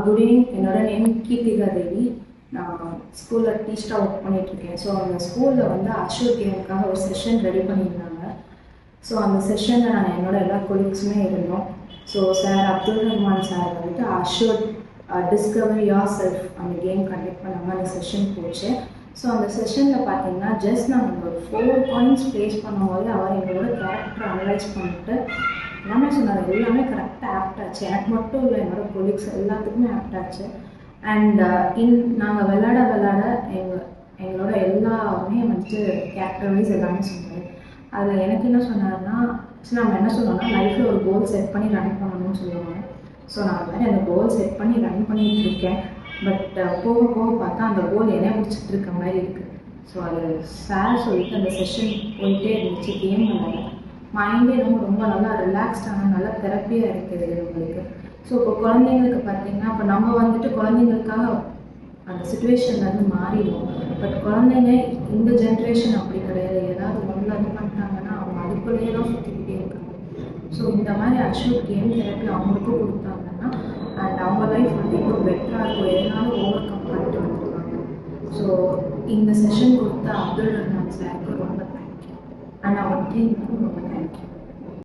Good evening. என்னோட name Keerthika தேவி. நான் ஸ்கூலில் டீச்சராக ஒர்க் பண்ணிகிட்ருக்கேன். ஸோ அந்த ஸ்கூலில் வந்து அஷ்யூர் கேமுக்காக ஒரு செஷன் ரெடி பண்ணியிருந்தாங்க. ஸோ அந்த செஷனில் நாங்கள் என்னோட எல்லா கொலீக்ஸுமே இருந்தோம். So sir Abdul Rahman sir வந்துட்டு அஷ்யூர் டிஸ்கவர் யோர் செல்ஃப் அந்த கேம் கண்டக்ட் பண்ணாங்க. அந்த செஷன் போச்சு. ஸோ அந்த செஷனில் பார்த்தீங்கன்னா ஜஸ்ட் நாங்கள் ஒரு 4 பாயிண்ட்ஸ் ஃபேஸ் பண்ணும்போது அவர் எங்களோட கேரக்டரை அனலைஸ் பண்ணிட்டு எல்லாமே சொன்னார். எல்லாமே கரெக்டாக ஆப்ட் ஆச்சு. எனக்கு மட்டும் இல்லை, என்னோட கொலீக்ஸ் எல்லாத்துக்குமே ஆப்ட் ஆச்சு. அண்ட் நாங்கள் விளாட எங்களோட எல்லாமே வந்துட்டு கேரக்டர் வைஸ் எல்லாமே சொன்னார். அதில் எனக்கு என்ன சொன்னார்னா, நம்ம என்ன சொன்னோம்னா லைஃப்பில் ஒரு கோல் செட் பண்ணி ரன் பண்ணணும்னு சொல்லுவாங்க. ஸோ நான் அது மாதிரி அந்த கோல் செட் பண்ணி ரன் பண்ணிகிட்டு இருக்கேன். பட் போக போக பார்த்தா அந்த கோல் என்ன முடிச்சுட்டு இருக்க மாதிரி இருக்குது. ஸோ அது சார் சொல்லிட்டு அந்த செஷன் போயிட்டே இருந்துச்சு. கேம் விளாட மைண்டே ரொம்ப நல்லா ரிலாக்ஸ்டான நல்லா தெரப்பியாக இருக்குது நம்மளுக்கு. ஸோ இப்போ குழந்தைங்களுக்கு பார்த்தீங்கன்னா, இப்போ நம்ம வந்துட்டு குழந்தைங்களுக்காக அந்த சுச்சுவேஷன்லேருந்து மாறிடுவோம். பட் குழந்தைங்க இந்த ஜென்ரேஷன் அப்படி கிடையாது. ஏதாவது ஒன்றில் இது பண்ணிட்டாங்கன்னா அவங்க அதுக்குள்ளேயே தான் சுற்றிக்கிட்டே இருக்காங்க. ஸோ இந்த மாதிரி அஷ்யூர் கேம் தெரப்பி அவங்களுக்கும் கொடுத்தாங்கன்னா அண்ட் அவங்க லைஃப் வந்து இன்னும் பெட்டராக இருக்கும். எதனாலும் ஓவர் கம் பண்ணிட்டு வந்துருவாங்க. ஸோ இந்த செஷன் கொடுத்த அப்துல் ரஹ்மான் சாருக்கு ரொம்ப தேங்க்யூ அண்ட் அவர் டீமுக்கும் ரொம்ப தேங்க்யூ.